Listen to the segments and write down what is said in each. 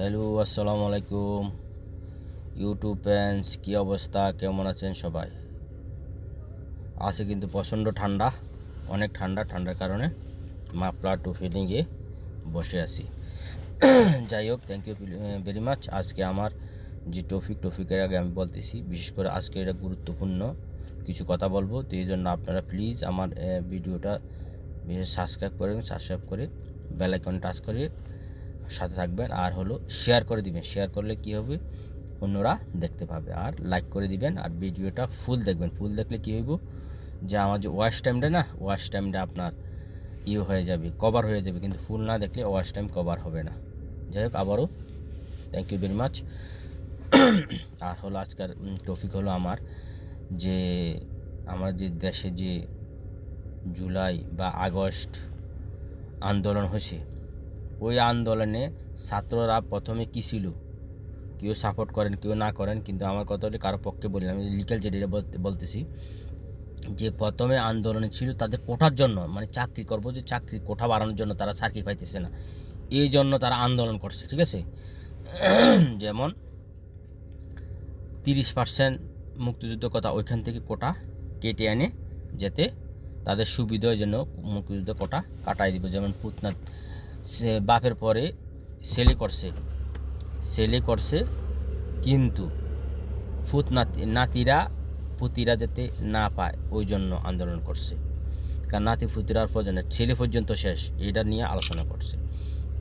Hello, আসসালামু আলাইকুম YouTube friends, কী অবস্থা, কেমন আছেন সবাই? আছে কিন্তু প্রচণ্ড ঠান্ডা, অনেক ঠান্ডা। ঠান্ডার কারণে মাফলার টুপি নিয়ে বসে আছি। যাই হোক, থ্যাংক ইউ ভেরি মাচ। আজকে আমার যে টপিকের আগে আমি বলতেছি, বিশেষ করে আজকে এটা গুরুত্বপূর্ণ কিছু কথা বলবো। তো এই জন্য আপনারা প্লিজ আমার ভিডিওটা বিশেষ সাবস্ক্রাইব করে বেল আইকন টাচ করে সাথে থাকবেন, আর হলো শেয়ার করে দিবেন। শেয়ার করলে কি হবে, অন্যরা দেখতে পাবে। আর লাইক করে দিবেন, আর ভিডিওটা ফুল দেখবেন। ফুল দেখলে কি হইব, যে আমার যে ওয়াচ টাইমটা আপনার হয়ে যাবে, কভার হয়ে যাবে। কিন্তু ফুল না দেখলে ওয়াচ টাইম কভার হবে না। যাই হোক, আবারও থ্যাংক ইউ ভেরি মাচ। আর হলো আজকের টপিক হলো আমার যে দেশে যে জুলাই বা আগস্ট আন্দোলন হয়েছে, ওই আন্দোলনে ছাত্ররা প্রথমে কী ছিল, কেউ সাপোর্ট করেন কেউ না করেন, কিন্তু আমার কথা হলে কারো পক্ষে বলি না, আমি লিগাল যেটা বলতেছি, যে প্রথমে আন্দোলনে ছিল তাদের কোঠার জন্য, মানে চাকরি করবো, যে চাকরি কোঠা বাড়ানোর জন্য তারা চাকরি পাইতেছে না, এই জন্য তারা আন্দোলন করছে। ঠিক আছে, যেমন 30% মুক্তিযুদ্ধ কথা, ওইখান থেকে কোটা কেটে আনে, যাতে তাদের সুবিধার জন্য মুক্তিযুদ্ধ কোটা কাটাই দিব। যেমন পুতনা বাপের পরে ছেলে করছে, কিন্তু পুতিরা যাতে না পায়, ওই জন্য আন্দোলন করছে। কারণ নাতি পুতিরার পর্যন্ত ছেলে পর্যন্ত শেষ, এটা নিয়ে আলোচনা করছে।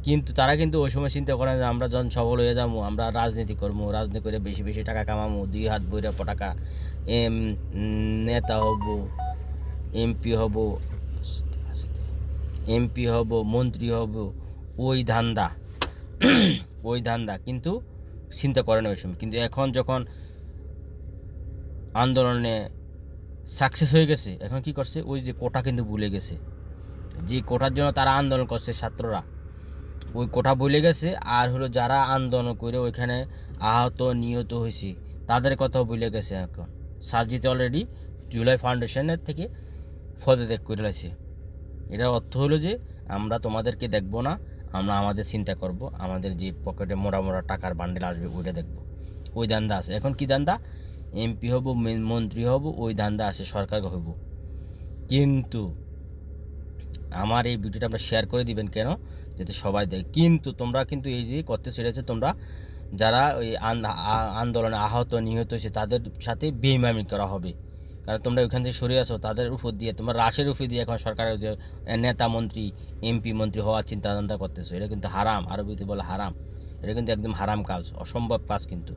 কিন্তু তারা কিন্তু ওই সময় চিন্তা করেন যে আমরা যখন সফল হয়ে যাবো, আমরা রাজনীতি করবো, রাজনীতি করে বেশি বেশি টাকা কামাবো, 2 হাত বইরা পটাকা নেতা হব, এমপি হব, মন্ত্রী হব, ওই ধান্দা কিন্তু চিন্তা করে না ওই সময়। কিন্তু এখন যখন আন্দোলনে সাকসেস হয়ে গেছে, এখন কি করছে, ওই যে কোটা কিন্তু ভুলে গেছে। যে কোটার জন্য তারা আন্দোলন করছে ছাত্ররা, ওই কোটা ভুলে গেছে। আর হলো যারা আন্দোলন করে ওইখানে আহত নিহত হয়েছে, তাদের কথাও ভুলে গেছে। এখন সাজিতে অলরেডি জুলাই ফাউন্ডেশনের থেকে পদত্যাগ করে লাগছে। এটার অর্থ হলো যে আমরা তোমাদেরকে দেখব না, আমরা আমাদের চিন্তা করব, আমাদের যে পকেটে মোড়া টাকার বান্ডেল আসবে ওইটা দেখব। ওই ধান্দা আছে। এখন কি ধান্দা, এমপি হব, মন্ত্রী হব, ওই ধান্দা আছে, সরকার হব। কিন্তু আমার এই ভিডিওটা আমরা শেয়ার করে দিবেন, কেন, যাতে সবাই দেখে। কিন্তু তোমরা কিন্তু এই যে করতে ছেড়েছে, তোমরা যারা ওই আন্দোলনে আহত নিহত হয়েছে তাদের সাথে বেইমানি করা হবে। কারণ তোমরা ওইখান থেকে সরে আসো, তাদের উপর দিয়ে, তোমরা রাশের উপর দিয়ে এখন সরকারের যে নেতা মন্ত্রী এমপি মন্ত্রী হওয়ার চিন্তা করতেছো। এটা কিন্তু হারাম, আরবিতে বলে হারাম। এটা কিন্তু একদম হারাম কাজ, অসম্ভব কাজ কিন্তু।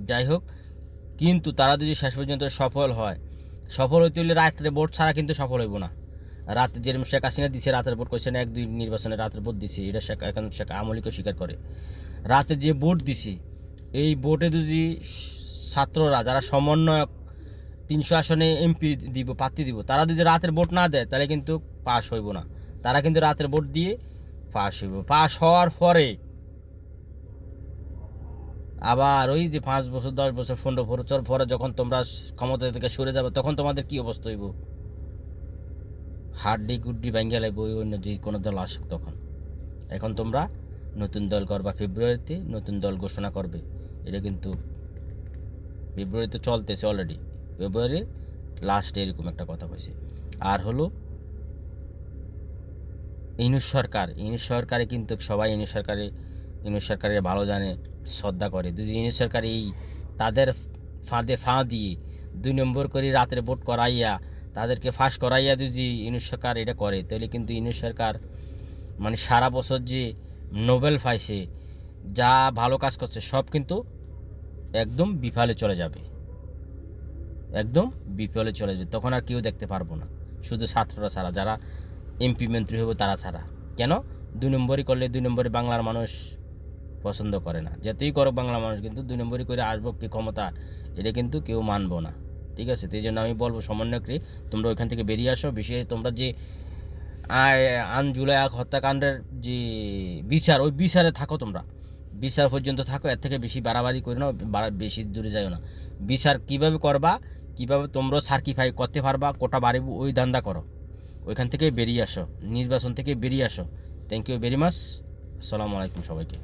যাই হোক, কিন্তু তারা যদি শেষ পর্যন্ত সফল হইতে হলে রাত্রে ভোট ছাড়া কিন্তু সফল হইব না। রাতে যেরকম শেখ হাসিনা দিছে, রাতের ভোট করছে না, 1-2 নির্বাচনে রাতের ভোট দিছে, এটা এখন শেখ আমলিকে স্বীকার করে। রাতে যে ভোট দিছে, এই ভোটে যদি ছাত্ররা যারা সমন্বয়ক 300 আসনে এমপি প্রার্থী দিব, তারা যদি রাতের ভোট না দেয়, তাহলে কিন্তু পাস হইব না। তারা কিন্তু রাতের ভোট দিয়ে পাস হইব। পাস হওয়ার পরে আবার ওই যে 5 বছর 10 বছর 15 বছর পরে যখন তোমরা ক্ষমতা থেকে সরে যাবে, তখন তোমাদের কি অবস্থা হইব, হাড্ডি গুড্ডি ভাঙ্গা লাগবে ওই অন্য যে কোনো দল আসুক তখন। এখন তোমরা নতুন দল করবা, ফেব্রুয়ারিতে নতুন দল ঘোষণা করবে। এটা কিন্তু ফেব্রুয়ারিতে চলতেছে অলরেডি, ফেব্রুয়ারি লাস্টে এরকম একটা কথা কইছে। আর হলো ইউনূস সরকারে কিন্তু সবাই ইউনূস সরকারের ভালো জানে, শ্রদ্ধা করে। যদি ইউনূস সরকার এই তাদের ফাঁ দিয়ে 2 নম্বর করে রাতের ভোট করাইয়া, তাদেরকে ফাঁস করাইয়া যদি ইউনূস সরকার এটা করে, তাহলে কিন্তু ইউনূস সরকার মানে সারা বছর যে নোবেল পাইছে, যা ভালো কাজ করছে, সব কিন্তু একদম বিফলে চলে যাবে। তখন আর কেউ দেখতে পারবো না, শুধু ছাত্ররা ছাড়া, যারা এমপি মন্ত্রী হবে তারা ছাড়া। কেন, 2 নম্বরই করলে 2 নম্বরে বাংলার মানুষ পছন্দ করে না। যতই করো বাংলা মানুষ, কিন্তু 2 নম্বরই করে আসবো কি ক্ষমতা, এটা কিন্তু কেউ মানবো না। ঠিক আছে, তো এই জন্য আমি বলবো সমন্বয়করে, তোমরা ওইখান থেকে বেরিয়ে আসো। বিশেষ তোমরা যে জুলাই হত্যাকাণ্ডের যে বিচার, ওই বিচারে থাকো, তোমরা বিচার পর্যন্ত থাকো, এর থেকে বেশি বাড়াবাড়ি করে নাও, বেশি দূরে যাও না। বিচার কিভাবে করবা, কিভাবে তোমরা সার্টিফাই করতে পারবা, কোটা বাড়িব, ওই ধান্দা করো। ওইখান থেকে বেরিয়ে আসো, নির্বাচন থেকে বেরিয়ে আসো। Thank you very much. আসসালামু আলাইকুম সবাইকে।